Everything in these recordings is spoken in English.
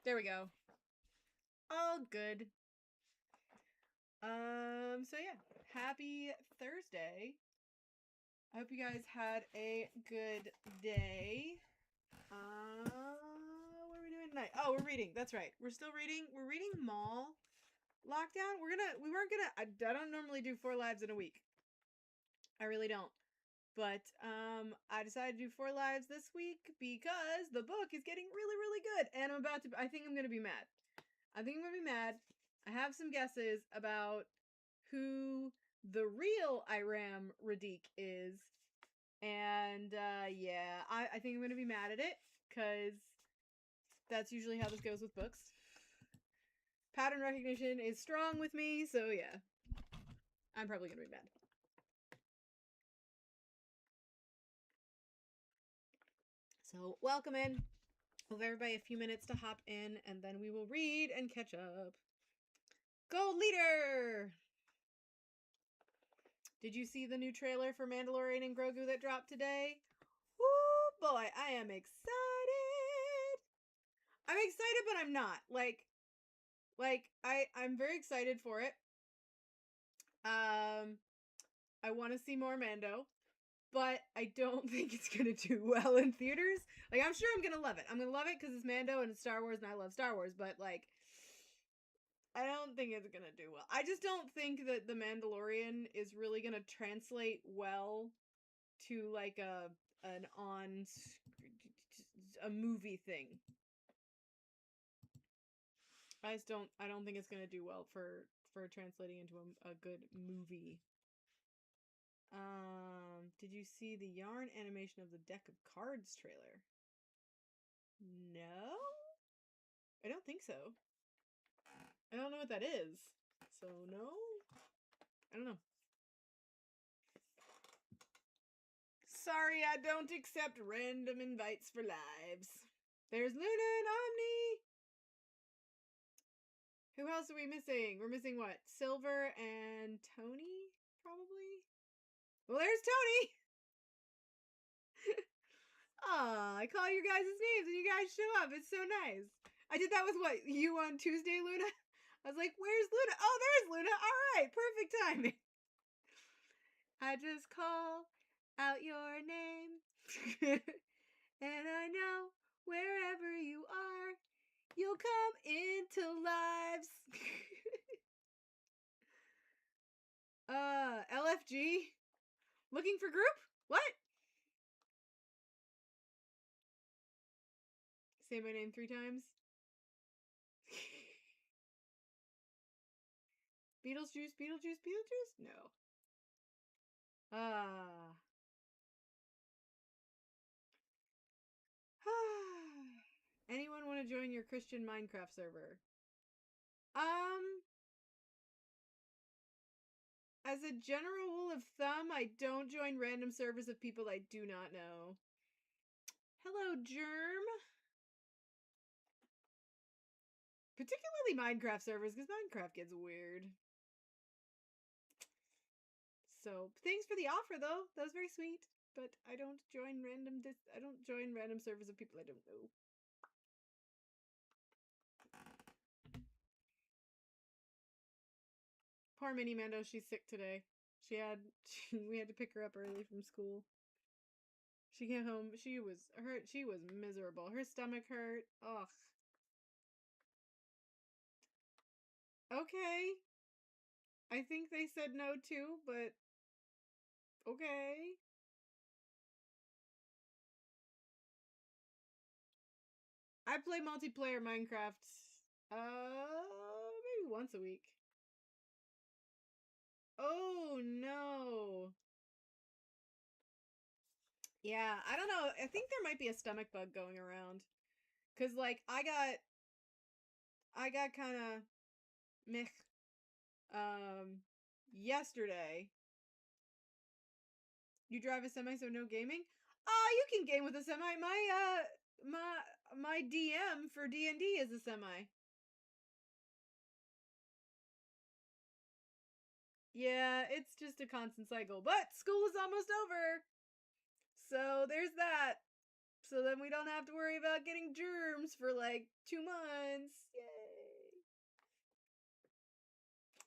There we go. All good. So yeah, happy Thursday. I hope you guys had a good day. What are we doing tonight? Oh, we're reading. That's right. We're still reading. We're reading MAUL Lockdown. I don't normally do 4 lives in a week. I really don't. But I decided to do 4 lives this week because the book is getting really, really good. And I think I'm gonna be mad. I have some guesses about who the real Iram Radiq is. And yeah, I think I'm gonna be mad at it, because that's usually how this goes with books. Pattern recognition is strong with me, so yeah. I'm probably gonna be mad. So welcome in. We'll give everybody a few minutes to hop in, and then we will read and catch up. Gold Leader! Did you see the new trailer for Mandalorian and Grogu that dropped today? Woo boy, I am excited! I'm excited, but I'm not. I'm very excited for it. I want to see more Mando, but I don't think it's gonna do well in theaters. Like, I'm sure I'm gonna love it. I'm gonna love it because it's Mando and it's Star Wars, and I love Star Wars. But like, I don't think it's gonna do well. I just don't think that The Mandalorian is really gonna translate well to like a movie thing. I don't think it's gonna do well for translating into a good movie. Did you see the yarn animation of the deck of cards trailer? No? I don't think so. I don't know what that is. So no? I don't know. Sorry, I don't accept random invites for lives. There's Luna and Omni! Who else are we missing? We're missing what? Silver and Tony? Probably? Well, there's Tony! Aw, I call your guys' names and you guys show up. It's so nice. I did that with what? You on Tuesday, Luna? I was like, where's Luna? Oh, there's Luna. All right, perfect timing. I just call out your name. And I know wherever you are, you'll come into lives. LFG? Looking for group? What? Say my name 3 times. Beetlejuice, Beetlejuice, Beetlejuice? No. Anyone want to join your Christian Minecraft server? As a general rule of thumb, I don't join random servers of people I do not know. Hello, Germ. Particularly Minecraft servers, because Minecraft gets weird. So, thanks for the offer, though. That was very sweet. But I don't join random servers of people I don't know. Poor Mini Mando, she's sick today. We had to pick her up early from school. She came home, she was miserable. Her stomach hurt. Ugh. Okay. I think they said no too, but okay. I play multiplayer Minecraft maybe once a week. Oh no. Yeah, I don't know. I think there might be a stomach bug going around. Cause like I got kind of meh yesterday. You drive a semi, so no gaming? You can game with a semi. My DM for D&D is a semi. Yeah, it's just a constant cycle. But school is almost over. So there's that. So then we don't have to worry about getting germs for like 2 months.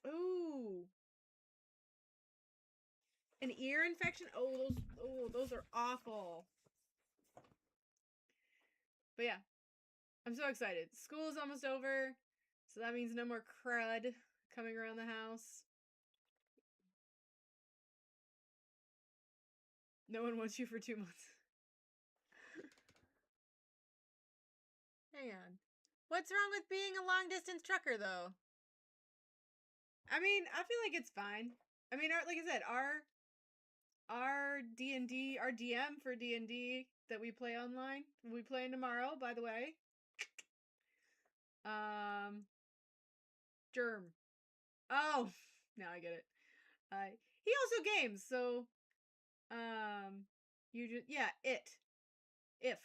Yay. Ooh. An ear infection? Those are awful. But yeah, I'm so excited. School is almost over, so that means no more crud coming around the house. No one wants you for 2 months. Hang on. What's wrong with being a long distance trucker though? I mean, I feel like it's fine. I mean, like I said, our D&D, our DM for D&D that we play online, we playing tomorrow, by the way. Germ. Oh, now I get it. He also games, so you just if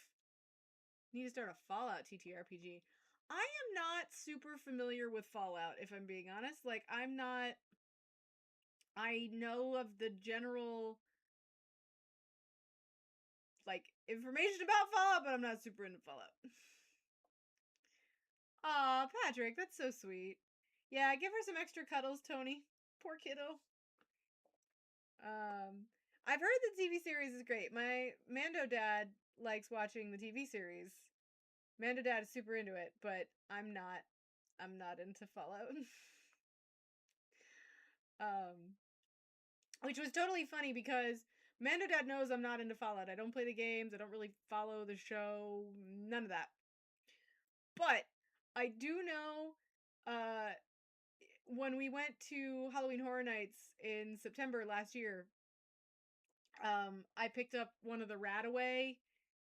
need to start a Fallout TTRPG. I am not super familiar with Fallout, if I'm being honest. Like, I know of the general, like, information about Fallout, but I'm not super into Fallout. Aw, Patrick, that's so sweet. Yeah, give her some extra cuddles, Tony. Poor kiddo. I've heard the TV series is great. My Mando dad likes watching the TV series. Mando dad is super into it, but I'm not. I'm not into Fallout. um, which was totally funny because Mando dad knows I'm not into Fallout. I don't play the games. I don't really follow the show. None of that. But I do know when we went to Halloween Horror Nights in September last year, I picked up one of the Radaway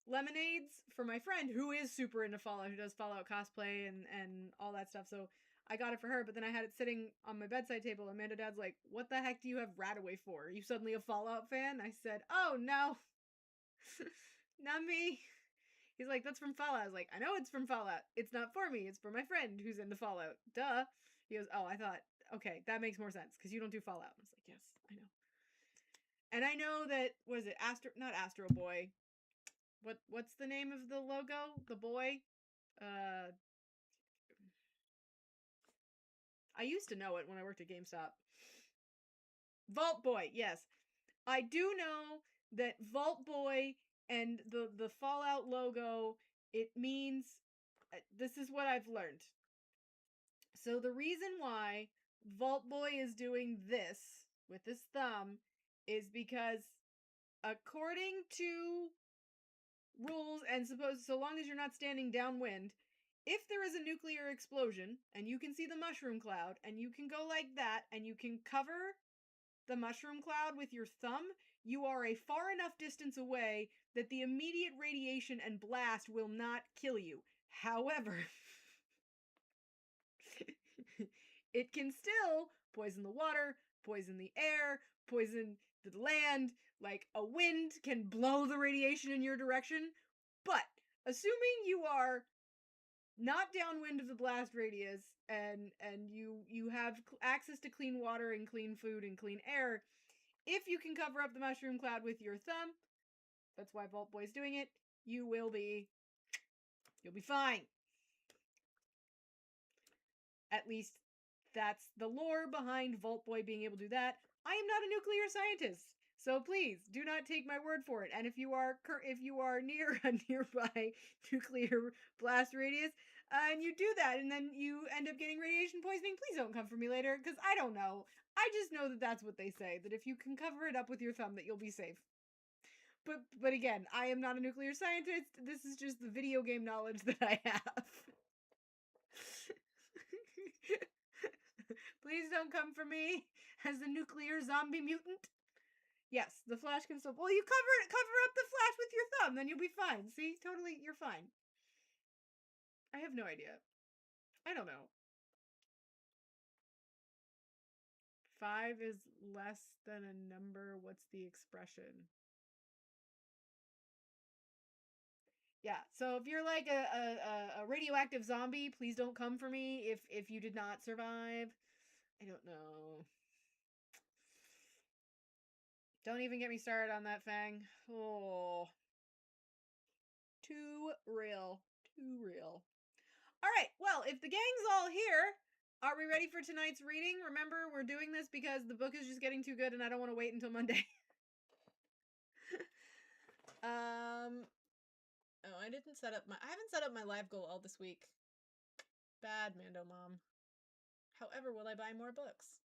lemonades for my friend who is super into Fallout, who does Fallout cosplay and all that stuff. So I got it for her, but then I had it sitting on my bedside table. And Amanda Dad's like, "What the heck do you have Radaway for? Are you suddenly a Fallout fan?" I said, "Oh no, not me." He's like, "That's from Fallout." I was like, "I know it's from Fallout. It's not for me. It's for my friend who's into Fallout. Duh." He goes, "Oh, I thought, okay, that makes more sense because you don't do Fallout." I was like, "Yes, I know." And I know that, what is it, not Astro Boy. What's the name of the logo? The boy? Uh I used to know it when I worked at GameStop. Vault Boy, yes. I do know that Vault Boy and the Fallout logo, it means this is what I've learned. So the reason why Vault Boy is doing this with his thumb is because according to rules and so long as you're not standing downwind, if there is a nuclear explosion and you can see the mushroom cloud and you can go like that and you can cover the mushroom cloud with your thumb, you are a far enough distance away that the immediate radiation and blast will not kill you. However, it can still poison the water, poison the air, poison the land. Like, a wind can blow the radiation in your direction. But assuming you are not downwind of the blast radius and you have access to clean water and clean food and clean air, if you can cover up the mushroom cloud with your thumb, that's why Vault Boy's doing it, you'll be fine. At least that's the lore behind Vault Boy being able to do that. I am not a nuclear scientist, so please do not take my word for it. And if you are near a nearby nuclear blast radius and you do that and then you end up getting radiation poisoning, please don't come for me later because I don't know. I just know that that's what they say, that if you can cover it up with your thumb that you'll be safe. But again, I am not a nuclear scientist. This is just the video game knowledge that I have. Please don't come for me as a nuclear zombie mutant. Yes, the Flash can still. Well, you cover up the Flash with your thumb, then you'll be fine. See, totally, you're fine. I have no idea. I don't know. 5 is less than a number. What's the expression? Yeah, so if you're like a radioactive zombie, please don't come for me if you did not survive. I don't know. Don't even get me started on that Fang. Oh. real. Too real. All right. Well, if the gang's all here, are we ready for tonight's reading? Remember, we're doing this because the book is just getting too good and I don't want to wait until Monday. Oh, I haven't set up my live goal all this week. Bad, Mando Mom. However, will I buy more books?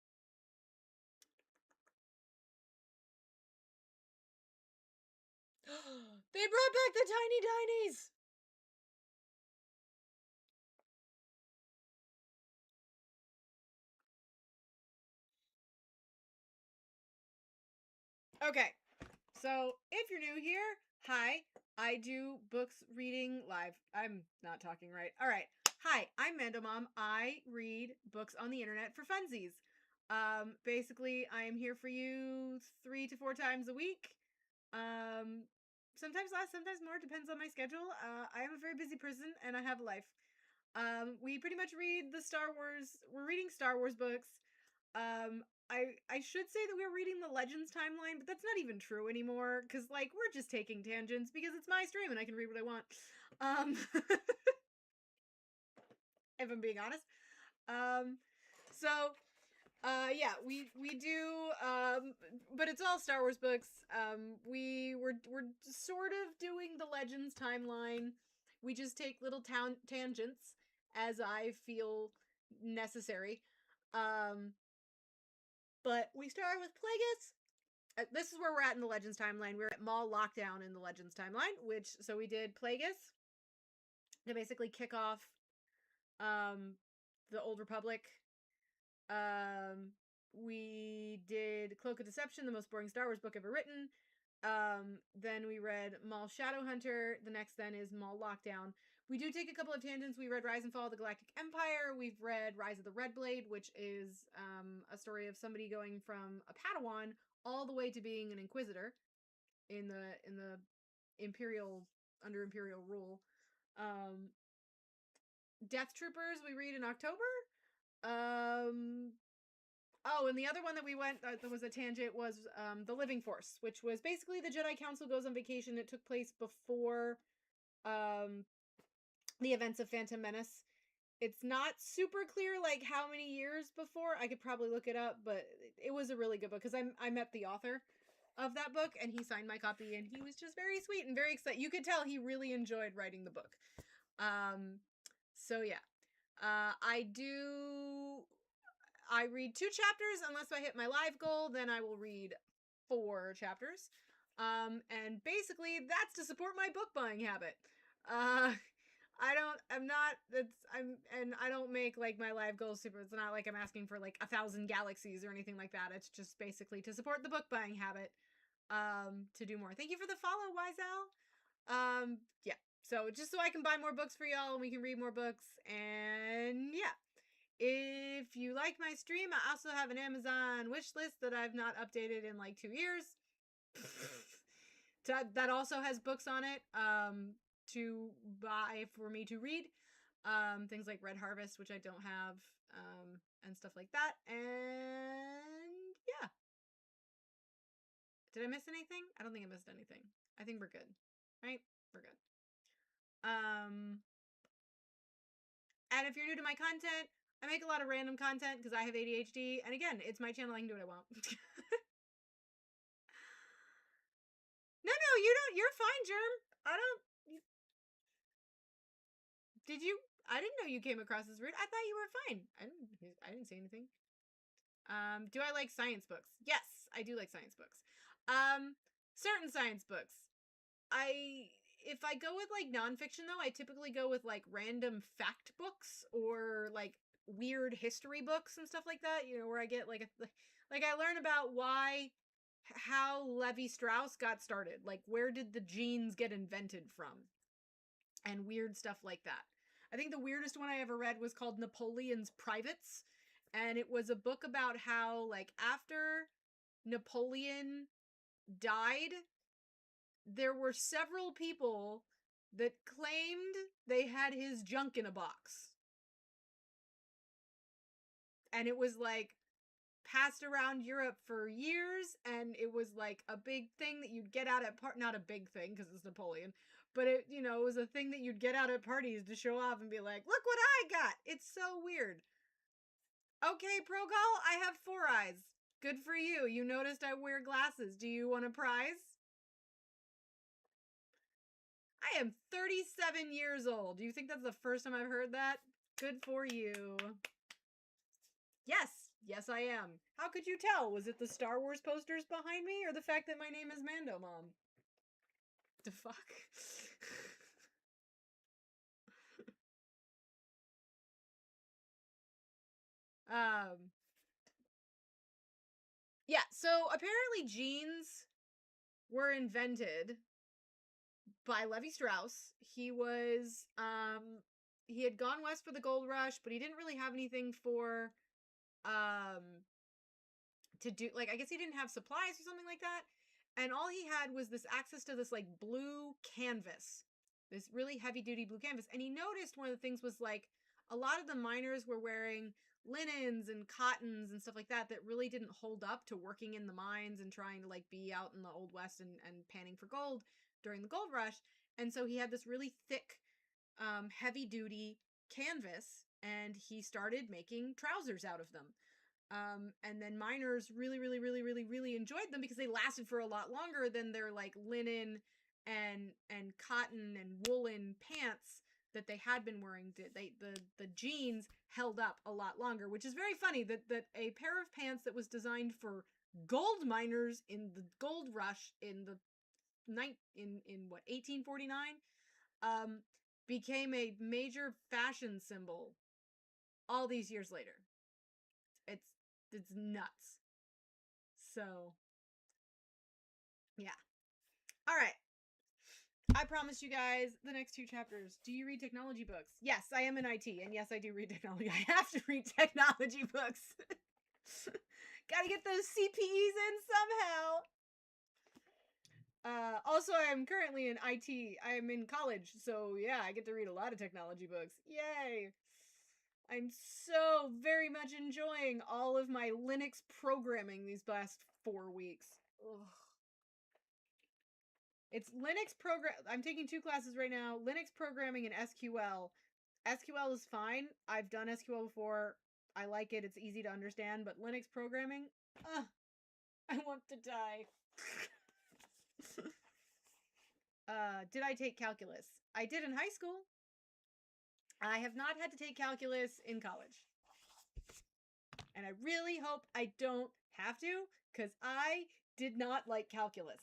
They brought back the Tiny Tinies! Okay, so if you're new here, hi, I do books reading live. I'm not talking right. All right. Hi, I'm Mando Mom. I read books on the internet for funsies. Basically, I am here for you 3 to 4 times a week. Sometimes less, sometimes more, depends on my schedule. I am a very busy person and I have a life. We pretty much read we're reading Star Wars books. I should say that we're reading the Legends timeline, but that's not even true anymore, because, like, we're just taking tangents because it's my stream and I can read what I want. If I'm being honest. Yeah, we do, but it's all Star Wars books. We're sort of doing the Legends timeline. We just take little tangents as I feel necessary. But we start with Plagueis. This is where we're at in the Legends timeline. We're at MAUL lockdown in the Legends timeline, so we did Plagueis to basically kick off the Old Republic. We did Cloak of Deception, the most boring Star Wars book ever written. Then we read MAUL Shadowhunter. The next then is MAUL Lockdown. We do take a couple of tangents. We read Rise and Fall of the Galactic Empire. We've read Rise of the Red Blade, which is a story of somebody going from a Padawan all the way to being an Inquisitor in the under Imperial rule. Death Troopers we read in October. Oh, and the other one that we went that was a tangent was The Living Force, which was basically the Jedi Council goes on vacation. It took place before the events of Phantom Menace. It's not super clear like how many years before. I could probably look it up, but it was a really good book because I met the author of that book and he signed my copy and he was just very sweet and very excited. You could tell he really enjoyed writing the book. So yeah. I read 2 chapters unless I hit my live goal, then I will read 4 chapters. And basically that's to support my book buying habit. I don't make like my live goals super. It's not like I'm asking for like 1,000 galaxies or anything like that. It's just basically to support the book buying habit. To do more. Thank you for the follow, Wiseowl. Yeah. So just so I can buy more books for y'all and we can read more books. And yeah. If you like my stream, I also have an Amazon wish list that I've not updated in like 2 years. That also has books on it to buy for me to read. Things like Red Harvest, which I don't have, and stuff like that. And yeah. Did I miss anything? I don't think I missed anything. I think we're good. Right? We're good. And if you're new to my content, I make a lot of random content because I have ADHD. And again, it's my channel. I can do what I want. No, you don't. You're fine, Germ. Did you? I didn't know you came across as rude. I thought you were fine. I didn't say anything. Do I like science books? Yes, I do like science books. Certain science books. If I go with like nonfiction though, I typically go with like random fact books or like weird history books and stuff like that. You know, where I get like I learn about how Levi Strauss got started. Like, where did the jeans get invented from? And weird stuff like that. I think the weirdest one I ever read was called Napoleon's Privates. And it was a book about how, like, after Napoleon died, there were several people that claimed they had his junk in a box. And it was like, passed around Europe for years, and it was like a big thing that you'd get out at not a big thing because it's Napoleon, but it, you know, it was a thing that you'd get out at parties to show off and be like, look what I got. It's so weird. Okay, Progol, I have 4 eyes. Good for you. You noticed I wear glasses. Do you want a prize? I am 37 years old. Do you think that's the first time I've heard that? Good for you. Yes. Yes, I am. How could you tell? Was it the Star Wars posters behind me or the fact that my name is Mando, Mom? The fuck? um... Yeah, so apparently jeans were invented by Levi Strauss. He was he had gone west for the gold rush, but he didn't really have anything for to do, like, I guess he didn't have supplies or something like that. And all he had was this access to this like blue canvas. This really heavy duty blue canvas. And he noticed one of the things was like a lot of the miners were wearing linens and cottons and stuff like that that really didn't hold up to working in the mines and trying to like be out in the old west and panning for gold during the gold rush. And so he had this really thick heavy duty canvas, and he started making trousers out of them. And then miners really enjoyed them because they lasted for a lot longer than their like linen and cotton and woolen pants that they had been wearing. The jeans held up a lot longer, which is very funny that a pair of pants that was designed for gold miners in the gold rush in the in what 1849 became a major fashion symbol all these years later. It's nuts. So, yeah. All right. I promised you guys the next 2 chapters. Do you read technology books? Yes, I am in IT, and yes, I do read technology. I have to read technology books. Gotta get those CPEs in somehow. Also, I am currently in IT. I am in college, so yeah, I get to read a lot of technology books. Yay! I'm so very much enjoying all of my Linux programming these last 4 weeks. Ugh. It's Linux program. I'm taking 2 classes right now, Linux programming and SQL. SQL is fine. I've done SQL before. I like it. It's easy to understand, but Linux programming, I want to die. Did I take calculus? I did in high school. I have not had to take calculus in college. And I really hope I don't have to, because I did not like calculus.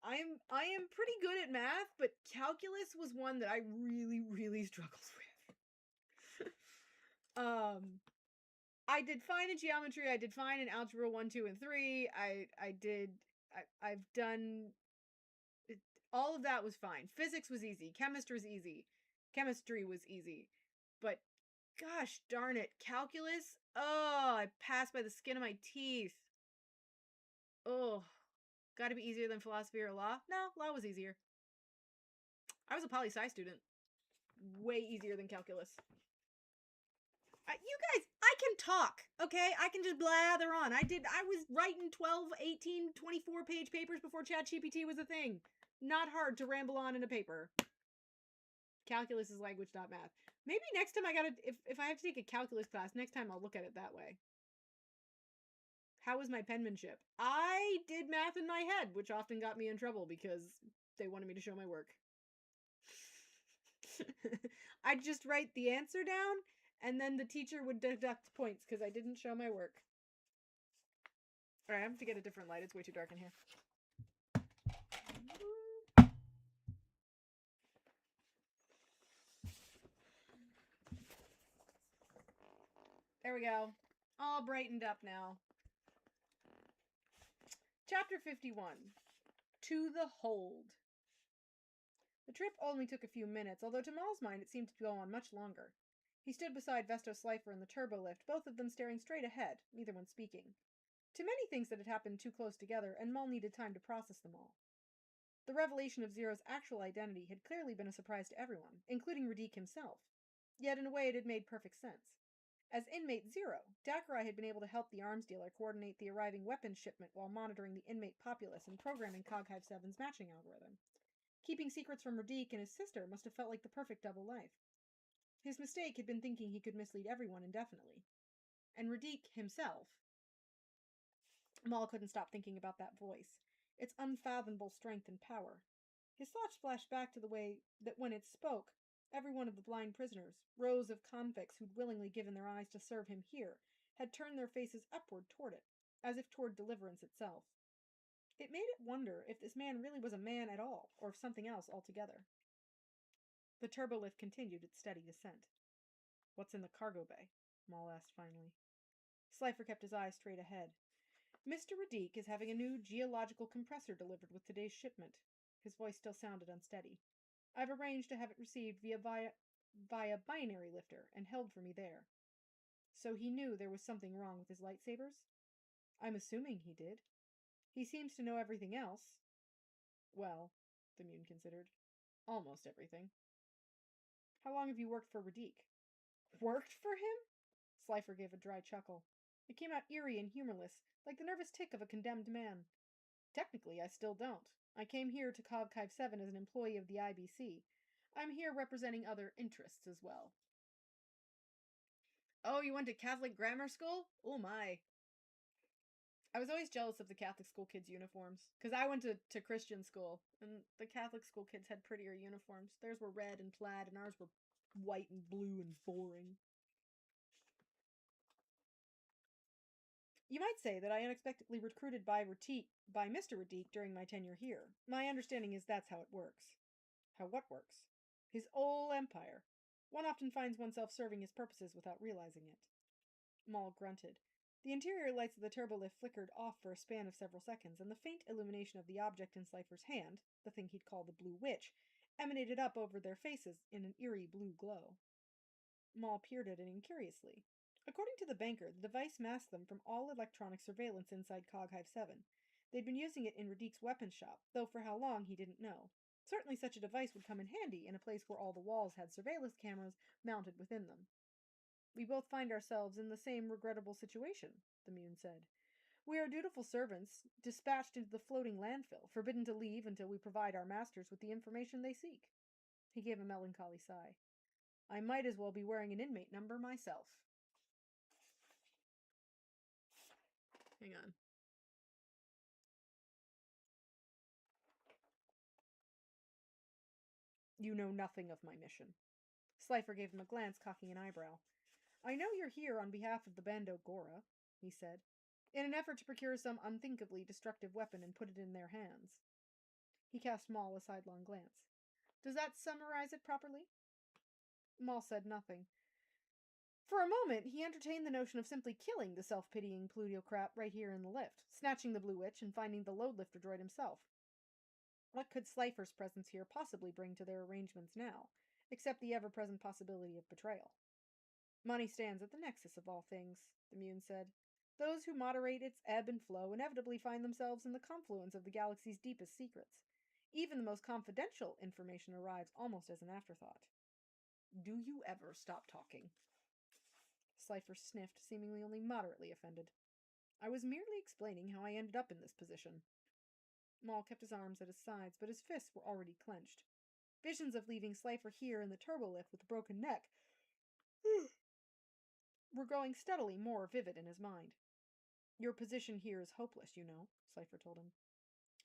I am pretty good at math, but calculus was one that I really struggled with. I did fine in geometry. I did fine in algebra 1, 2, and 3. I've done all of that was fine. Physics was easy. Chemistry was easy. But gosh darn it, calculus. Oh, I passed by the skin of my teeth. Oh, gotta be easier than philosophy or law? No, law was easier. I was a poli-sci student. Way easier than calculus. You guys, I can talk, okay? I can just blather on. I was writing 12, 18, 24 page papers before ChatGPT was a thing. Not hard to ramble on in a paper. Calculus is language, not math. Maybe next time if I have to take a calculus class, next time I'll look at it that way. How was my penmanship? I did math in my head, which often got me in trouble because they wanted me to show my work. I'd just write the answer down, and then the teacher would deduct points because I didn't show my work. Alright, I have to get a different light. It's way too dark in here. There we go. All brightened up now. Chapter 51. To the Hold. The trip only took a few minutes, although to MAUL's mind it seemed to go on much longer. He stood beside Vestos Slifer in the turbo lift, both of them staring straight ahead, neither one speaking. Too many things that had happened too close together, and MAUL needed time to process them all. The revelation of Zero's actual identity had clearly been a surprise to everyone, including Radique himself. Yet in a way it had made perfect sense. As inmate 0, Dacrai had been able to help the arms dealer coordinate the arriving weapons shipment while monitoring the inmate populace and programming Coghive 7's matching algorithm. Keeping secrets from Radique and his sister must have felt like the perfect double life. His mistake had been thinking he could mislead everyone indefinitely. And Radique himself. Maul couldn't stop thinking about that voice, its unfathomable strength and power. His thoughts flashed back to the way that when it spoke, every one of the blind prisoners, rows of convicts who'd willingly given their eyes to serve him here, had turned their faces upward toward it, as if toward deliverance itself. It made it wonder if this man really was a man at all, or if something else altogether. The turbolift continued its steady descent. What's in the cargo bay? Maul asked finally. Slifer kept his eyes straight ahead. Mr. Radique is having a new geological compressor delivered with today's shipment. His voice still sounded unsteady. I've arranged to have it received via binary lifter and held for me there. So he knew there was something wrong with his lightsabers? I'm assuming he did. He seems to know everything else. Well, the Mune considered. Almost everything. How long have you worked for Radique? Worked for him? Slifer gave a dry chuckle. It came out eerie and humorless, like the nervous tick of a condemned man. Technically, I still don't. I came here to Coghive 7 as an employee of the IBC. I'm here representing other interests as well. Oh, you went to Catholic grammar school? Oh my. I was always jealous of the Catholic school kids' uniforms, because I went to Christian school, and the Catholic school kids had prettier uniforms. Theirs were red and plaid, and ours were white and blue and boring. You might say that I unexpectedly recruited by Mr. Radique during my tenure here. My understanding is that's how it works. How what works? His whole empire. One often finds oneself serving his purposes without realizing it. Maul grunted. The interior lights of the turbolift flickered off for a span of several seconds, and the faint illumination of the object in Slifer's hand, the thing he'd called the Blue Witch, emanated up over their faces in an eerie blue glow. Maul peered at it incuriously. According to the banker, the device masked them from all electronic surveillance inside Coghive 7. They'd been using it in Radique's weapons shop, though for how long he didn't know. Certainly such a device would come in handy in a place where all the walls had surveillance cameras mounted within them. We both find ourselves in the same regrettable situation, the Mune said. We are dutiful servants, dispatched into the floating landfill, forbidden to leave until we provide our masters with the information they seek. He gave a melancholy sigh. I might as well be wearing an inmate number myself. Hang on. You know nothing of my mission. Slifer gave him a glance, cocking an eyebrow. I know you're here on behalf of the Bando Gora, he said, in an effort to procure some unthinkably destructive weapon and put it in their hands. He cast Maul a sidelong glance. Does that summarize it properly? Maul said nothing. For a moment, he entertained the notion of simply killing the self-pitying plutocrat right here in the lift, snatching the Blue Witch and finding the load lifter droid himself. What could Slifer's presence here possibly bring to their arrangements now, except the ever-present possibility of betrayal? Money stands at the nexus of all things, the Mune said. Those who moderate its ebb and flow inevitably find themselves in the confluence of the galaxy's deepest secrets. Even the most confidential information arrives almost as an afterthought. Do you ever stop talking? Slifer sniffed, seemingly only moderately offended. I was merely explaining how I ended up in this position. Maul kept his arms at his sides, but his fists were already clenched. Visions of leaving Slifer here in the turbolift with a broken neck were growing steadily more vivid in his mind. Your position here is hopeless, you know, Slifer told him.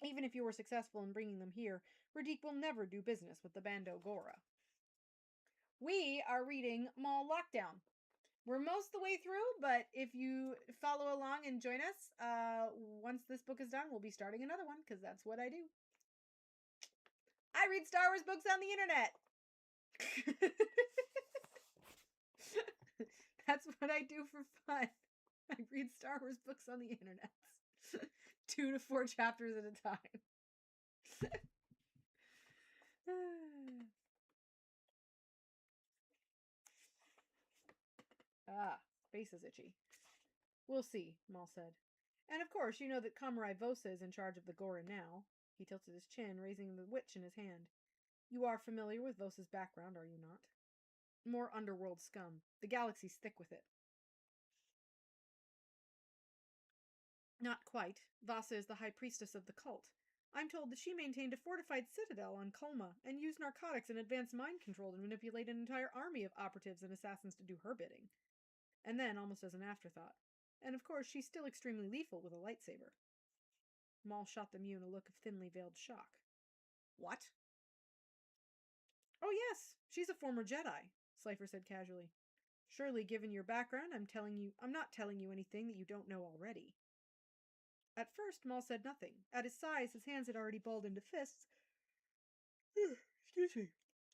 Even if you were successful in bringing them here, Radique will never do business with the Bando Gora. We are reading Maul Lockdown. We're most of the way through, but if you follow along and join us, once this book is done, we'll be starting another one, because that's what I do. I read Star Wars books on the internet! That's what I do for fun. I read Star Wars books on the internet. 2 to 4 chapters at a time. Face is itchy. We'll see, Maul said. And of course, you know that Comrade Vosa is in charge of the Gora now. He tilted his chin, raising the witch in his hand. You are familiar with Vosa's background, are you not? More underworld scum. The galaxy's thick with it. Not quite. Vasa is the high priestess of the cult. I'm told that she maintained a fortified citadel on Kolma and used narcotics and advanced mind control to manipulate an entire army of operatives and assassins to do her bidding. And then, almost as an afterthought, and of course, she's still extremely lethal with a lightsaber. Maul shot the Mune a look of thinly veiled shock. What? Oh, yes, she's a former Jedi, Slifer said casually. Surely, given your background, I'm not telling you anything that you don't know already. At first, Maul said nothing. At his size, his hands had already balled into fists. Excuse me.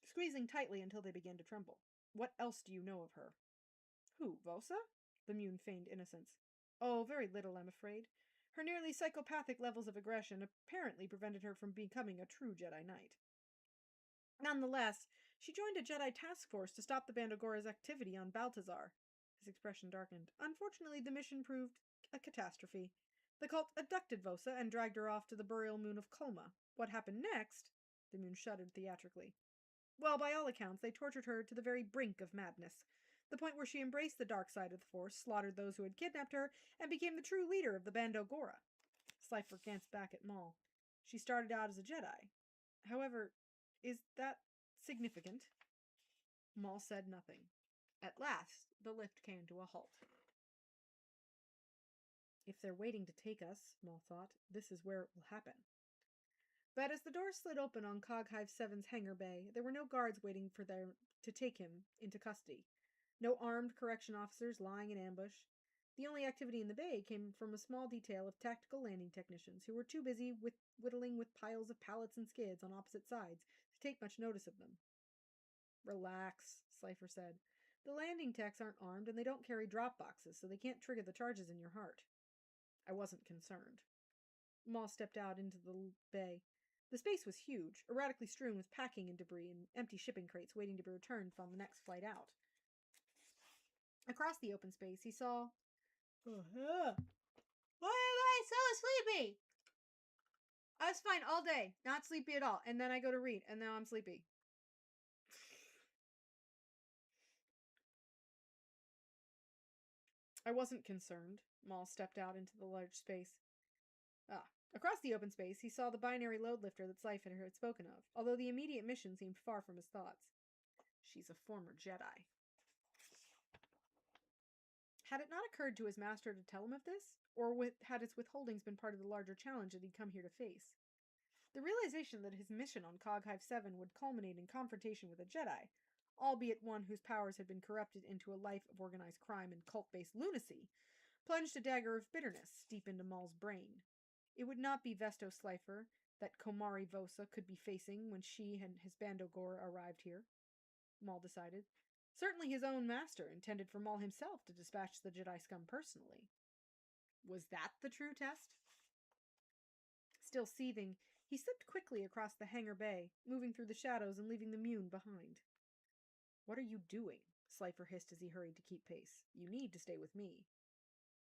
Squeezing tightly until they began to tremble. What else do you know of her? Who, Vosa? The Mune feigned innocence. Oh, very little, I'm afraid. Her nearly psychopathic levels of aggression apparently prevented her from becoming a true Jedi Knight. Nonetheless, she joined a Jedi task force to stop the Bandogora's activity on Baltazar. His expression darkened. Unfortunately, the mission proved a catastrophe. The cult abducted Vosa and dragged her off to the burial moon of Kolma. What happened next? The Moon shuddered theatrically. Well, by all accounts, they tortured her to the very brink of madness. The point where she embraced the dark side of the Force, slaughtered those who had kidnapped her, and became the true leader of the Bandogora. Slifer glanced back at Maul. She started out as a Jedi. However, is that significant? Maul said nothing. At last, the lift came to a halt. If they're waiting to take us, Maul thought, this is where it will happen. But as the door slid open on Cog Hive 7's hangar bay, there were no guards waiting for them to take him into custody. No armed correction officers lying in ambush. The only activity in the bay came from a small detail of tactical landing technicians who were too busy whittling with piles of pallets and skids on opposite sides to take much notice of them. Relax, Slifer said. The landing techs aren't armed and they don't carry drop boxes, so they can't trigger the charges in your heart. I wasn't concerned. Maul stepped out into the bay. The space was huge, erratically strewn with packing and debris and empty shipping crates waiting to be returned on the next flight out. Across the open space, he saw... Why am I so sleepy? I was fine all day, not sleepy at all, and then I go to read, and now I'm sleepy. I wasn't concerned. Maul stepped out into the large space. Across the open space, he saw the binary load lifter that Slifer had spoken of, although the immediate mission seemed far from his thoughts. She's a former Jedi. Had it not occurred to his master to tell him of this? Or had its withholdings been part of the larger challenge that he'd come here to face? The realization that his mission on Cog Hive 7 would culminate in confrontation with a Jedi, albeit one whose powers had been corrupted into a life of organized crime and cult-based lunacy, plunged a dagger of bitterness deep into Maul's brain. It would not be Vesto Slifer that Komari Vosa could be facing when she and his Bandogora arrived here, Maul decided. Certainly his own master intended for Maul himself to dispatch the Jedi scum personally. Was that the true test? Still seething, he slipped quickly across the hangar bay, moving through the shadows and leaving the Mune behind. What are you doing? Slifer hissed as he hurried to keep pace. You need to stay with me.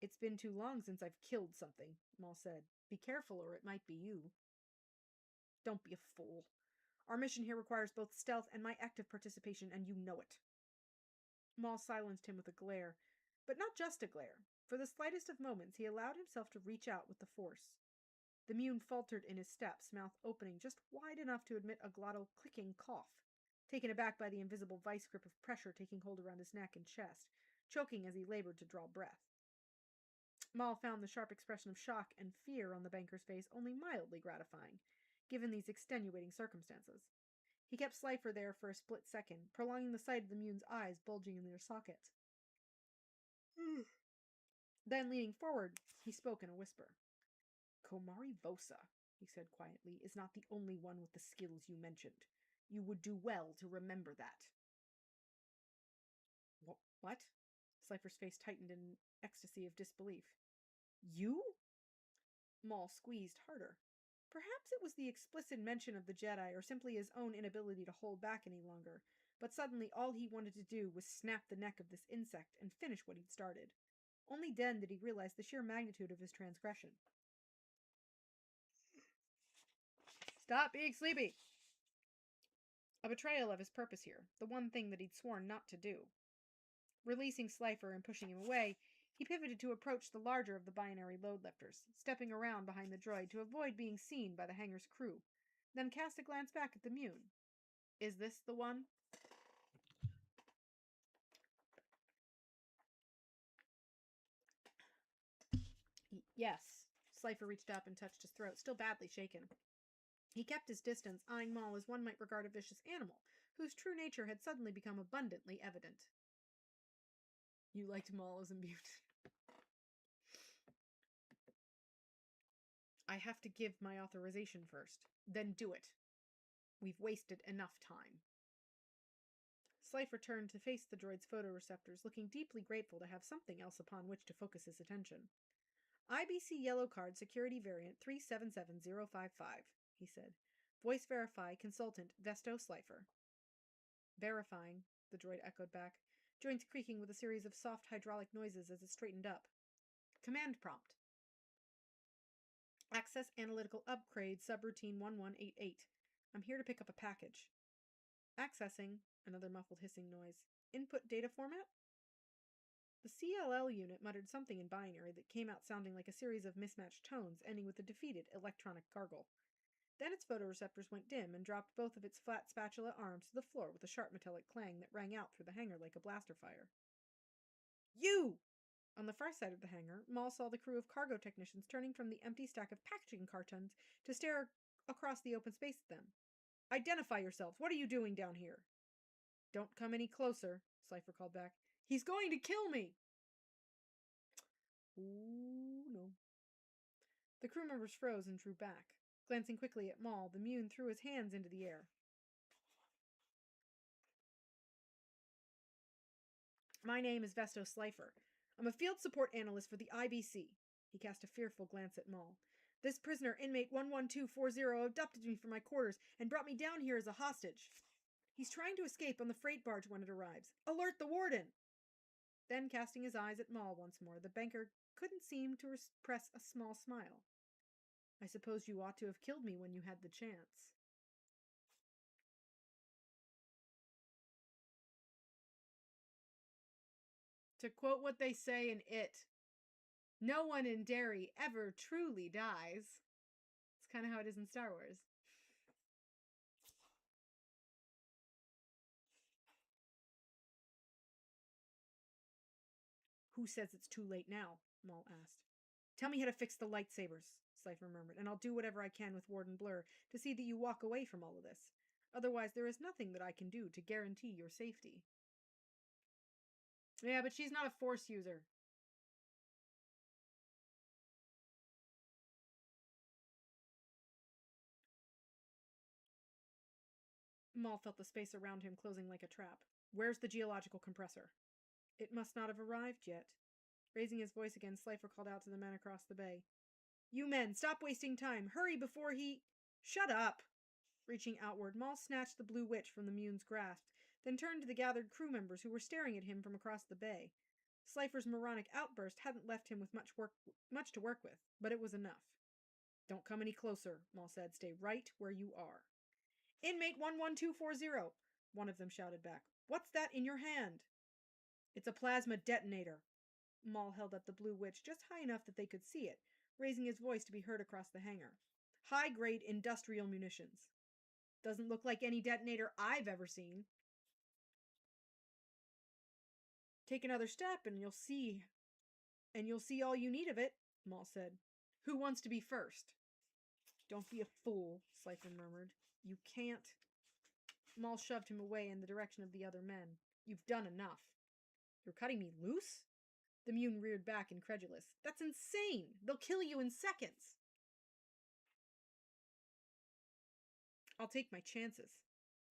It's been too long since I've killed something, Maul said. Be careful or it might be you. Don't be a fool. Our mission here requires both stealth and my active participation, and you know it. Maul silenced him with a glare, but not just a glare. For the slightest of moments, he allowed himself to reach out with the Force. The Mune faltered in his steps, mouth opening just wide enough to admit a glottal clicking cough, taken aback by the invisible vice grip of pressure taking hold around his neck and chest, choking as he labored to draw breath. Maul found the sharp expression of shock and fear on the banker's face only mildly gratifying, given these extenuating circumstances. He kept Slifer there for a split second, prolonging the sight of the Mune's eyes bulging in their sockets. Then, leaning forward, he spoke in a whisper. Komari Vosa, he said quietly, is not the only one with the skills you mentioned. You would do well to remember that. What? Slifer's face tightened in an ecstasy of disbelief. You? Maul squeezed harder. Perhaps it was the explicit mention of the Jedi, or simply his own inability to hold back any longer, but suddenly all he wanted to do was snap the neck of this insect and finish what he'd started. Only then did he realize the sheer magnitude of his transgression. Stop being sleepy! A betrayal of his purpose here, the one thing that he'd sworn not to do. Releasing Slifer and pushing him away, He pivoted to approach the larger of the binary load lifters, stepping around behind the droid to avoid being seen by the hangar's crew, then cast a glance back at the Mune. Is this the one? Yes. Slifer reached up and touched his throat, still badly shaken. He kept his distance, eyeing Maul as one might regard a vicious animal, whose true nature had suddenly become abundantly evident. You liked Maul as a mute. I have to give my authorization first. Then do it. We've wasted enough time. Slifer turned to face the droid's photoreceptors, looking deeply grateful to have something else upon which to focus his attention. IBC Yellow Card Security Variant 377055, he said. Voice verify consultant Vesto Slifer. Verifying, the droid echoed back, joints creaking with a series of soft hydraulic noises as it straightened up. Command prompt. Access Analytical Upgrade Subroutine 1188. I'm here to pick up a package. Accessing, another muffled hissing noise. Input data format? The CLL unit muttered something in binary that came out sounding like a series of mismatched tones ending with a defeated electronic gargle. Then its photoreceptors went dim and dropped both of its flat spatula arms to the floor with a sharp metallic clang that rang out through the hangar like a blaster fire. You! On the far side of the hangar, Maul saw the crew of cargo technicians turning from the empty stack of packaging cartons to stare across the open space at them. Identify yourselves. What are you doing down here? Don't come any closer, Slifer called back. He's going to kill me! Ooh, no. The crew members froze and drew back. Glancing quickly at Maul, the Mune threw his hands into the air. My name is Vesto Slifer. I'm a field support analyst for the IBC. He cast a fearful glance at Maul. This prisoner, inmate 11240, abducted me from my quarters and brought me down here as a hostage. He's trying to escape on the freight barge when it arrives. Alert the warden! Then, casting his eyes at Maul once more, the banker couldn't seem to repress a small smile. I suppose you ought to have killed me when you had the chance. To quote what they say in It, no one in Derry ever truly dies. It's kind of how it is in Star Wars. Who says it's too late now? Maul asked. Tell me how to fix the lightsabers, Slifer murmured, and I'll do whatever I can with Warden Blur to see that you walk away from all of this. Otherwise, there is nothing that I can do to guarantee your safety. Yeah, but she's not a Force user. Maul felt the space around him closing like a trap. Where's the geological compressor? It must not have arrived yet. Raising his voice again, Slifer called out to the men across the bay. You men, stop wasting time. Hurry before he... Shut up! Reaching outward, Maul snatched the blue witch from the Mune's grasp, then turned to the gathered crew members who were staring at him from across the bay. Slifer's moronic outburst hadn't left him with much to work with, but it was enough. Don't come any closer, Maul said. Stay right where you are. Inmate 11240, one of them shouted back. What's that in your hand? It's a plasma detonator. Maul held up the blue witch just high enough that they could see it, raising his voice to be heard across the hangar. High-grade industrial munitions. Doesn't look like any detonator I've ever seen. Take another step and you'll see. And you'll see all you need of it, Maul said. Who wants to be first? Don't be a fool, Slifer murmured. You can't. Maul shoved him away in the direction of the other men. You've done enough. You're cutting me loose? The Mune reared back, incredulous. That's insane! They'll kill you in seconds! I'll take my chances.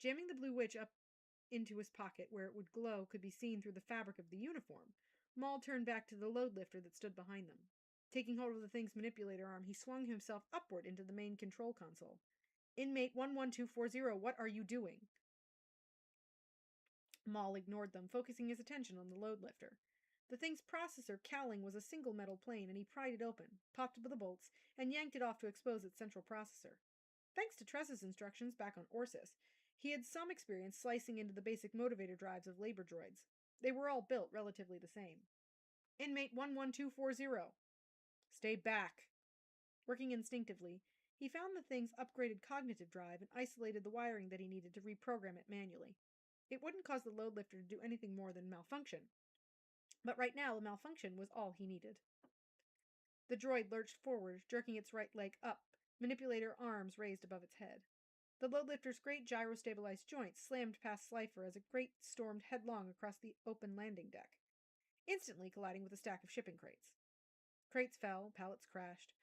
Jamming the blue witch up into his pocket where it would glow could be seen through the fabric of the uniform, Maul turned back to the load lifter that stood behind them. Taking hold of the thing's manipulator arm, he swung himself upward into the main control console. Inmate 11240, what are you doing? Maul ignored them, focusing his attention on the load lifter. The thing's processor cowling was a single metal plane, and he pried it open, popped the bolts, and yanked it off to expose its central processor. Thanks to Tress's instructions back on Orsis, he had some experience slicing into the basic motivator drives of labor droids. They were all built relatively the same. Inmate 11240. Stay back. Working instinctively, he found the thing's upgraded cognitive drive and isolated the wiring that he needed to reprogram it manually. It wouldn't cause the load lifter to do anything more than malfunction. But right now, the malfunction was all he needed. The droid lurched forward, jerking its right leg up, manipulator arms raised above its head. The load lifter's great gyro-stabilized joints slammed past Slifer as a crate stormed headlong across the open landing deck, instantly colliding with a stack of shipping crates. Crates fell, pallets crashed.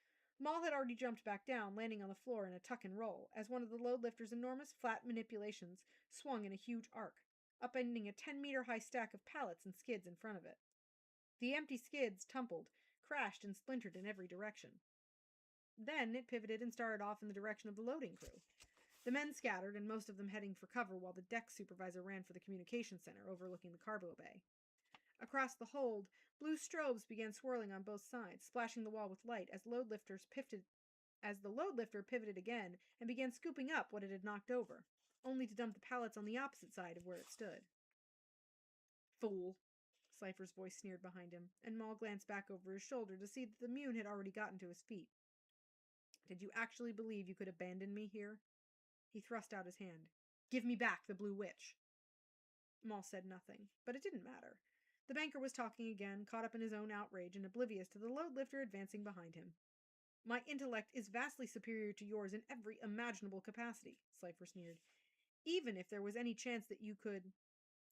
Maul had already jumped back down, landing on the floor in a tuck and roll, as one of the load lifter's enormous flat manipulations swung in a huge arc, upending a 10-meter-high stack of pallets and skids in front of it. The empty skids tumbled, crashed, and splintered in every direction. Then it pivoted and started off in the direction of the loading crew. The men scattered, and most of them heading for cover while the deck supervisor ran for the communication center overlooking the cargo bay. Across the hold, blue strobes began swirling on both sides, splashing the wall with light as the load lifter pivoted again and began scooping up what it had knocked over, only to dump the pallets on the opposite side of where it stood. Fool, Slifer's voice sneered behind him, and Maul glanced back over his shoulder to see that the Mune had already gotten to his feet. Did you actually believe you could abandon me here? He thrust out his hand. Give me back the Blue Witch. Maul said nothing, but it didn't matter. The banker was talking again, caught up in his own outrage and oblivious to the load lifter advancing behind him. My intellect is vastly superior to yours in every imaginable capacity, Slifer sneered. Even if there was any chance that you could...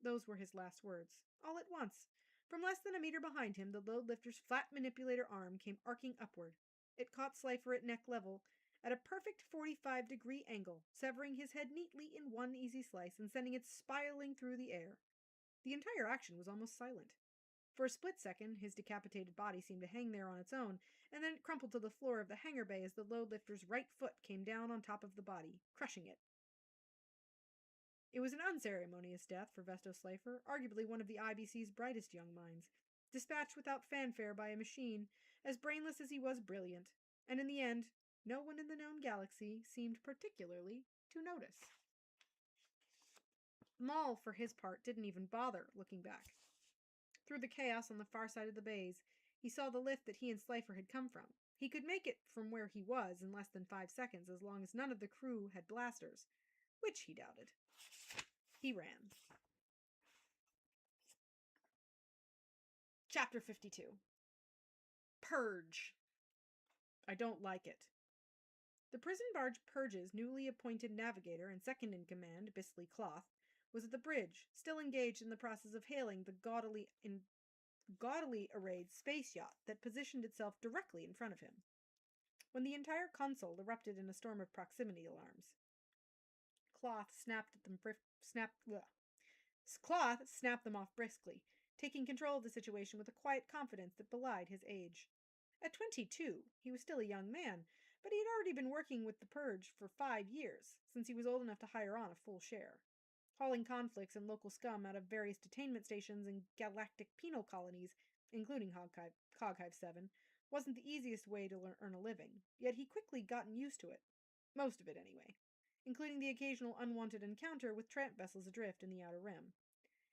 Those were his last words. All at once. From less than a meter behind him, the load lifter's flat manipulator arm came arcing upward. It caught Slifer at neck level, at a perfect 45-degree angle, severing his head neatly in one easy slice and sending it spiraling through the air. The entire action was almost silent. For a split second, his decapitated body seemed to hang there on its own, and then it crumpled to the floor of the hangar bay as the load lifter's right foot came down on top of the body, crushing it. It was an unceremonious death for Vesto Slifer, arguably one of the IBC's brightest young minds, dispatched without fanfare by a machine, as brainless as he was brilliant, and in the end, no one in the known galaxy seemed particularly to notice. Maul, for his part, didn't even bother looking back. Through the chaos on the far side of the bays, he saw the lift that he and Slifer had come from. He could make it from where he was in less than 5 seconds as long as none of the crew had blasters, which he doubted. He ran. Chapter 52. Purge. I don't like it. The prison barge Purge's newly appointed navigator and second-in-command, Bisley Cloth, was at the bridge, still engaged in the process of hailing the gaudily arrayed space yacht that positioned itself directly in front of him, when the entire console erupted in a storm of proximity alarms. Cloth snapped them off briskly, taking control of the situation with a quiet confidence that belied his age. At 22, he was still a young man, but he had already been working with the Purge for 5 years, since he was old enough to hire on a full share. Hauling conflicts and local scum out of various detainment stations and galactic penal colonies, including Coghive 7, wasn't the easiest way to earn a living, yet he quickly gotten used to it. Most of it, anyway, including the occasional unwanted encounter with tramp vessels adrift in the Outer Rim.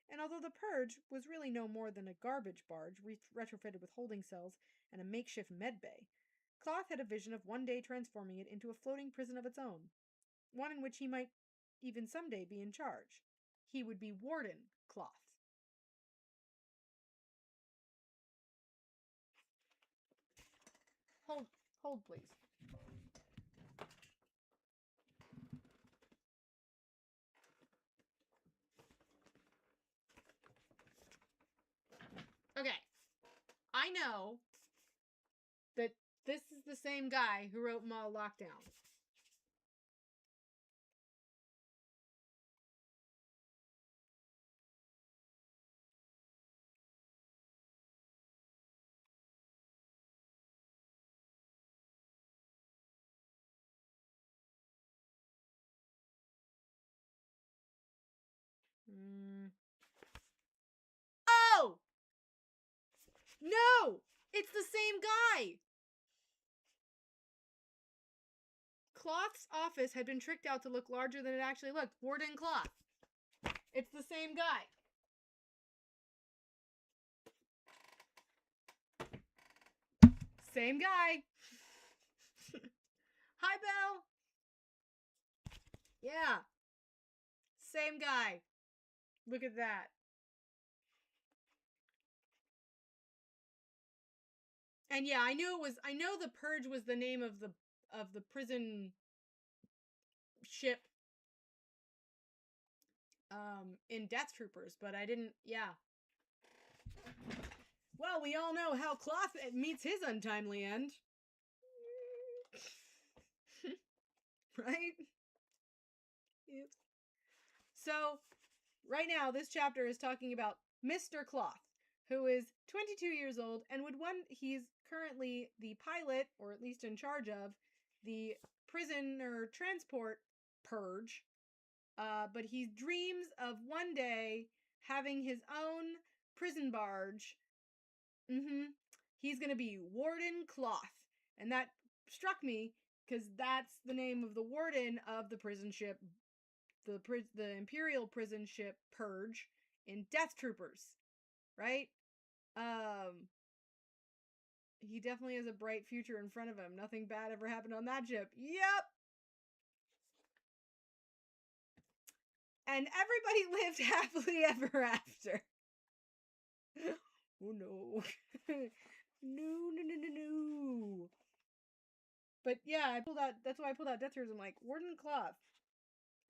And although the Purge was really no more than a garbage barge retrofitted with holding cells and a makeshift med bay, Cloth had a vision of one day transforming it into a floating prison of its own, one in which he might even someday be in charge. He would be Warden Cloth. Hold, please. Okay. I know that this is the same guy who wrote MAUL Lockdown. Oh! No! It's the same guy! Cloth's office had been tricked out to look larger than it actually looked. Warden Cloth. It's the same guy. Same guy. Hi, Belle. Yeah. Same guy. Look at that. And yeah, I know the Purge was the name of the prison ship in Death Troopers, but I didn't, yeah. Well, we all know how Cloth meets his untimely end. Right? Yep. So, right now, this chapter is talking about Mr. Cloth, who is 22 years old and he's currently the pilot, or at least in charge of, the prisoner transport purge. But he dreams of one day having his own prison barge. He's going to be Warden Cloth. And that struck me because that's the name of the warden of the prison ship, the Imperial prison ship Purge in Death Troopers, right? He definitely has a bright future in front of him. Nothing bad ever happened on that ship. Yep. And everybody lived happily ever after. Oh no. No. But yeah, that's why I pulled out Death Troopers. I'm like, Warden Cloth.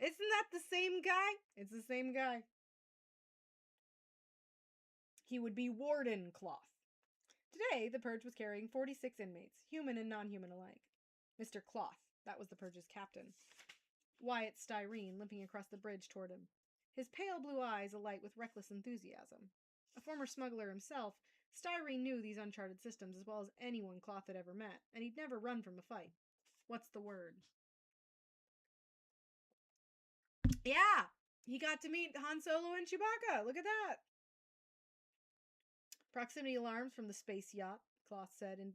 Isn't that the same guy? It's the same guy. He would be Warden Cloth. Today, the Purge was carrying 46 inmates, human and non-human alike. Mr. Cloth, that was the Purge's captain. Wyatt Styrene limping across the bridge toward him, his pale blue eyes alight with reckless enthusiasm. A former smuggler himself, Styrene knew these uncharted systems as well as anyone Cloth had ever met, and he'd never run from a fight. What's the word? Yeah! He got to meet Han Solo and Chewbacca! Look at that! Proximity alarms from the space yacht, Cloth said, and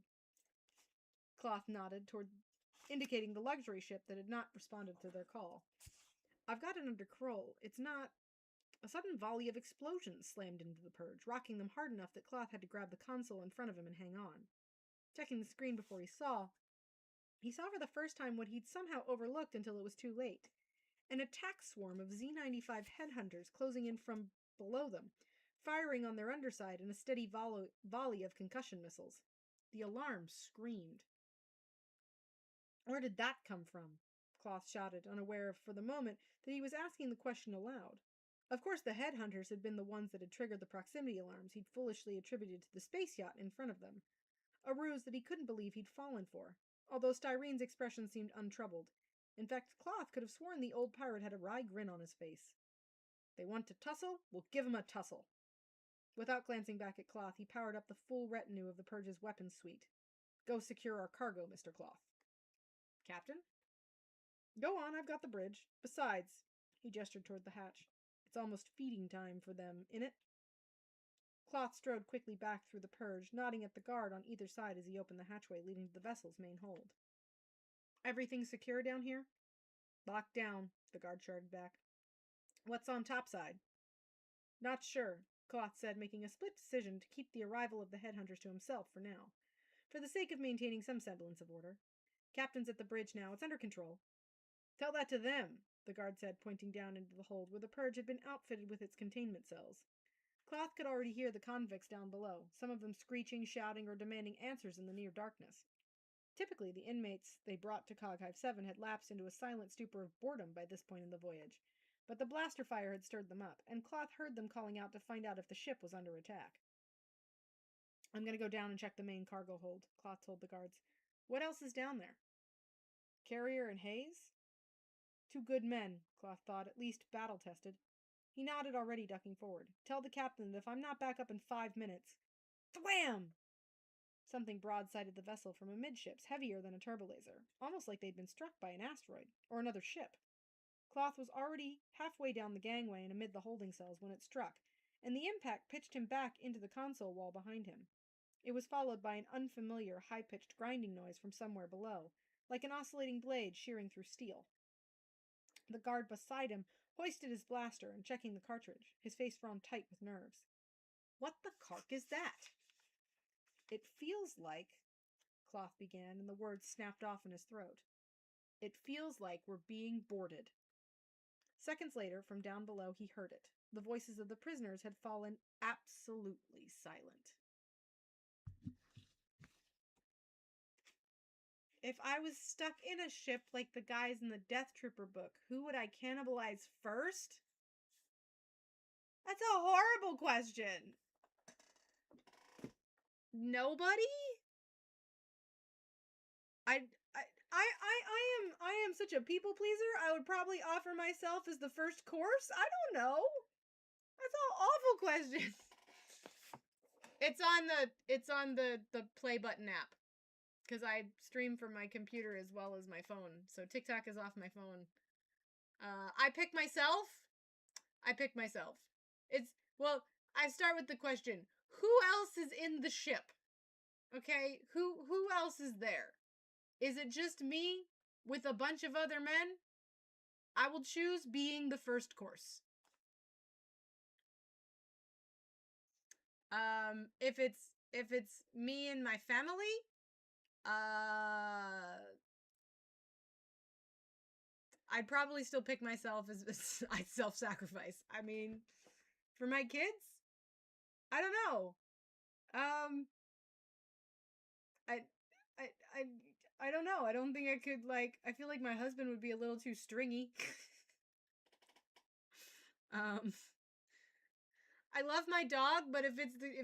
Cloth nodded toward indicating the luxury ship that had not responded to their call. I've got it under control. It's not... A sudden volley of explosions slammed into the Purge, rocking them hard enough that Cloth had to grab the console in front of him and hang on. Checking the screen before he saw for the first time what he'd somehow overlooked until it was too late. An attack swarm of Z-95 headhunters closing in from below them, firing on their underside in a steady volley of concussion missiles. The alarm screamed. Where did that come from? Cloth shouted, unaware for the moment that he was asking the question aloud. Of course, the headhunters had been the ones that had triggered the proximity alarms he'd foolishly attributed to the space yacht in front of them. A ruse that he couldn't believe he'd fallen for, although Styrene's expression seemed untroubled. In fact, Cloth could have sworn the old pirate had a wry grin on his face. They want to tussle? We'll give 'em a tussle. Without glancing back at Cloth, he powered up the full retinue of the Purge's weapons suite. Go secure our cargo, Mr. Cloth. Captain? Go on, I've got the bridge. Besides, he gestured toward the hatch, it's almost feeding time for them, innit? Cloth strode quickly back through the Purge, nodding at the guard on either side as he opened the hatchway leading to the vessel's main hold. Everything secure down here? Locked down, the guard shouted back. What's on topside? Not sure, Cloth said, making a split decision to keep the arrival of the headhunters to himself for now, for the sake of maintaining some semblance of order. Captain's at the bridge now. It's under control. Tell that to them, the guard said, pointing down into the hold where the Purge had been outfitted with its containment cells. Cloth could already hear the convicts down below, some of them screeching, shouting, or demanding answers in the near darkness. Typically, the inmates they brought to Cog Hive 7 had lapsed into a silent stupor of boredom by this point in the voyage, but the blaster fire had stirred them up, and Cloth heard them calling out to find out if the ship was under attack. I'm going to go down and check the main cargo hold, Cloth told the guards. What else is down there? Carrier and Hayes? Two good men, Cloth thought, at least battle-tested. He nodded, already ducking forward. Tell the captain that if I'm not back up in 5 minutes... Thwam! Something broadsided the vessel from amidships, heavier than a turbolaser, almost like they'd been struck by an asteroid, or another ship. Cloth was already halfway down the gangway and amid the holding cells when it struck, and the impact pitched him back into the console wall behind him. It was followed by an unfamiliar, high-pitched grinding noise from somewhere below, like an oscillating blade shearing through steel. The guard beside him hoisted his blaster and checking the cartridge, his face drawn tight with nerves. What the cark is that? It feels like... cloth began, and the words snapped off in his throat. It feels like we're being boarded. Seconds later, from down below, he heard it. The voices of the prisoners had fallen absolutely silent. If I was stuck in a ship like the guys in the Death Trooper book, who would I cannibalize first? That's a horrible question. Nobody? I am such a people pleaser. I would probably offer myself as the first course. I don't know. That's an awful question. It's on the play button app. Because I stream from my computer as well as my phone. So TikTok is off my phone. I pick myself. I start with the question, who else is in the ship? Okay, who else is there? Is it just me with a bunch of other men? I will choose being the first course. If it's me and my family, I'd probably still pick myself as I'd self-sacrifice. I mean, for my kids, I don't know. I don't know. I don't think I could, like, I feel like my husband would be a little too stringy. I love my dog, but if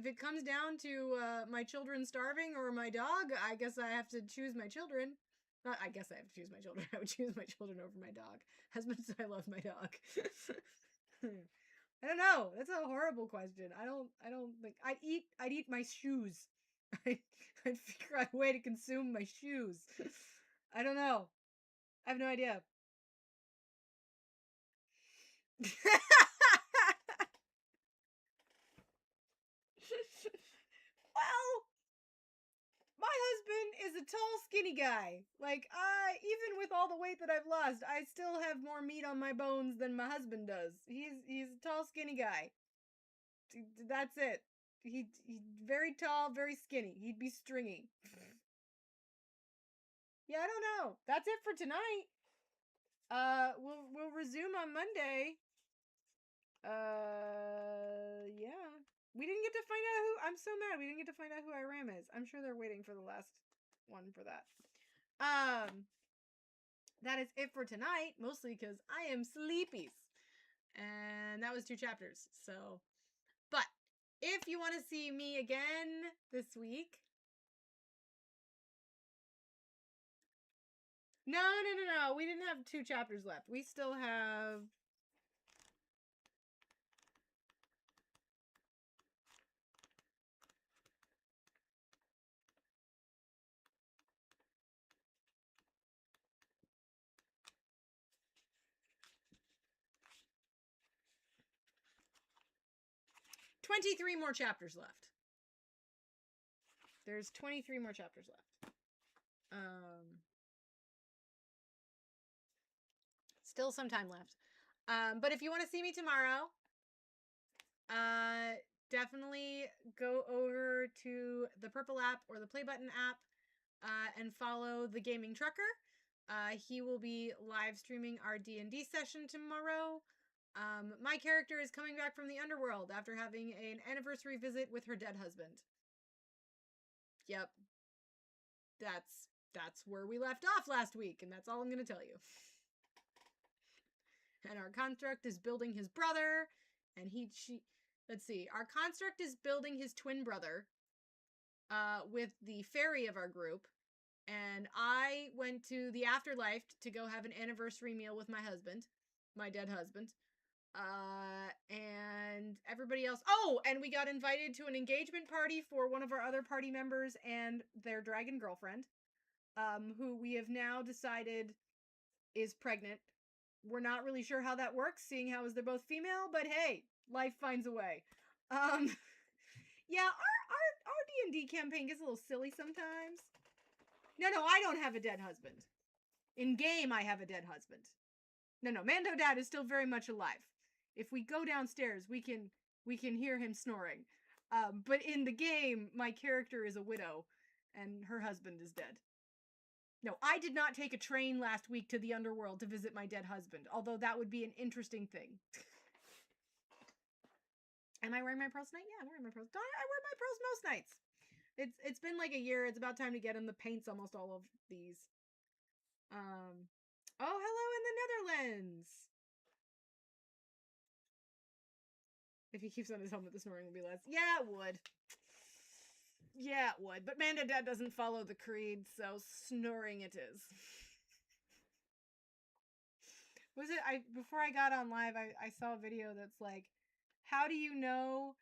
it comes down to my children starving or my dog, I guess I have to choose my children. Not, I guess I have to choose my children. I would choose my children over my dog, as much as I love my dog. I don't know. That's a horrible question. I don't think I'd eat my shoes. I'd figure out a way to consume my shoes. I don't know. I have no idea. Well, my husband is a tall, skinny guy. Like, even with all the weight that I've lost, I still have more meat on my bones than my husband does. He's a tall, skinny guy. That's it. He's very tall, very skinny. He'd be stringy. Yeah, I don't know. That's it for tonight. We'll resume on Monday. Yeah. We didn't get to find out who. I'm so mad we didn't get to find out who Iram is. I'm sure they're waiting for the last one for that. That is it for tonight, mostly because I am sleepies. And that was 2 chapters. So, but if you want to see me again this week. No. We didn't have 2 chapters left. We still have 23 more chapters left. There's 23 more chapters left. Still some time left. But if you want to see me tomorrow, definitely go over to the Purple app or the Play Button app and follow the Gaming Trucker. He will be live streaming our D&D session tomorrow. My character is coming back from the underworld after having an anniversary visit with her dead husband. Yep. That's where we left off last week, and that's all I'm going to tell you. And our construct is building his brother, and let's see. Our construct is building his twin brother with the fairy of our group, and I went to the afterlife to go have an anniversary meal with my husband, my dead husband. And everybody else. Oh, and we got invited to an engagement party for one of our other party members and their dragon girlfriend, who we have now decided is pregnant. We're not really sure how that works, seeing how they're both female, but hey, life finds a way. Yeah, our D&D campaign gets a little silly sometimes. No, I don't have a dead husband. In game, I have a dead husband. No, Mando Dad is still very much alive. If we go downstairs, we can hear him snoring. But in the game, my character is a widow, and her husband is dead. No, I did not take a train last week to the underworld to visit my dead husband, although that would be an interesting thing. Am I wearing my pearls tonight? Yeah, I'm wearing my pearls. I wear my pearls most nights. It's been like a year. It's about time to get them. The paint's almost all of these. Oh, hello in the Netherlands. If he keeps on his helmet, the snoring will be less. Yeah, it would. Yeah, it would. But Mando Dad doesn't follow the creed, so snoring it is. Was it before I got on live, I saw a video that's like, how do you know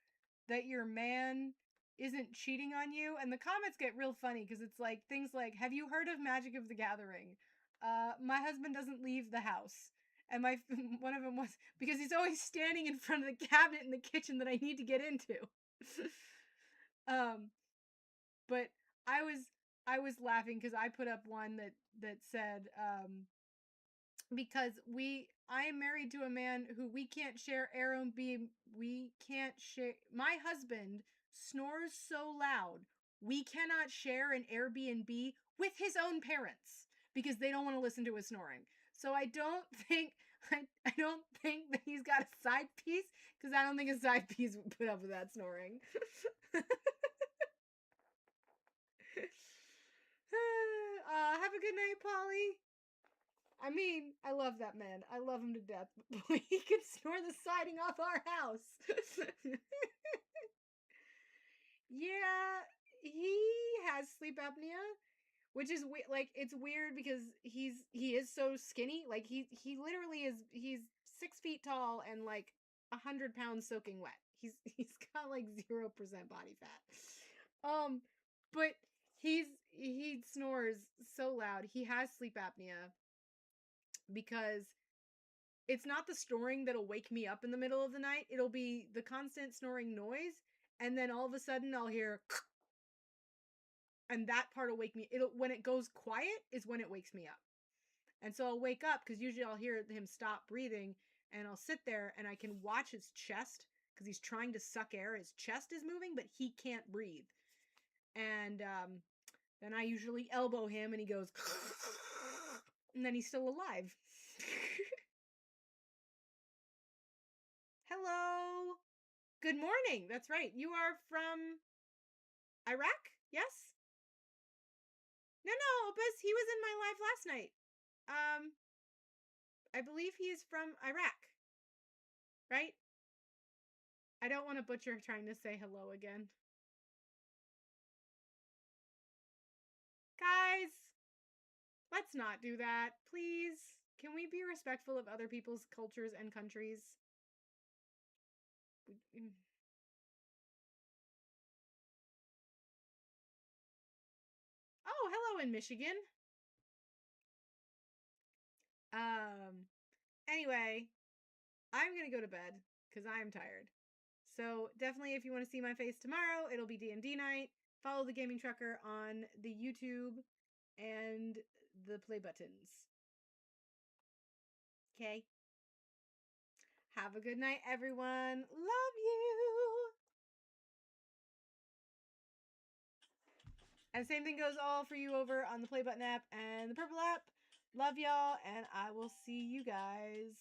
that your man isn't cheating on you? And the comments get real funny because it's like things like, have you heard of Magic of the Gathering? My husband doesn't leave the house. And my one of them was because he's always standing in front of the cabinet in the kitchen that I need to get into. But I was laughing because I put up one that said because I am married to a man who we can't share Airbnb. We can't share. My husband snores so loud we cannot share an Airbnb with his own parents because they don't want to listen to his snoring. So I don't think that he's got a side piece because I don't think a side piece would put up with that snoring. Have a good night, Polly. I mean, I love that man. I love him to death. But he could snore the siding off our house. Yeah, he has sleep apnea, which is like it's weird because he is so skinny. Like he literally is. He's 6 feet tall and like 100 pounds soaking wet. He's got like 0% body fat. But he snores so loud. He has sleep apnea because it's not the snoring that'll wake me up in the middle of the night. It'll be the constant snoring noise, and then all of a sudden I'll hear, and that part will wake me. It'll when it goes quiet is when it wakes me up, and so I'll wake up because usually I'll hear him stop breathing, and I'll sit there and I can watch his chest because he's trying to suck air. His chest is moving, but he can't breathe, and then I usually elbow him, and he goes, and then he's still alive. Hello. Good morning. That's right. You are from Iraq? Yes? No, Opus. He was in my live last night. I believe he is from Iraq. Right? I don't want to butcher trying to say hello again. Guys, let's not do that. Please. Can we be respectful of other people's cultures and countries? Oh, hello in Michigan. Anyway, I'm going to go to bed because I am tired. So definitely if you want to see my face tomorrow, it'll be D&D night. Follow the Gaming Trucker on the YouTube and the play buttons. Okay? Have a good night, everyone. Love you. And same thing goes all for you over on the play button app and the purple app. Love y'all, and I will see you guys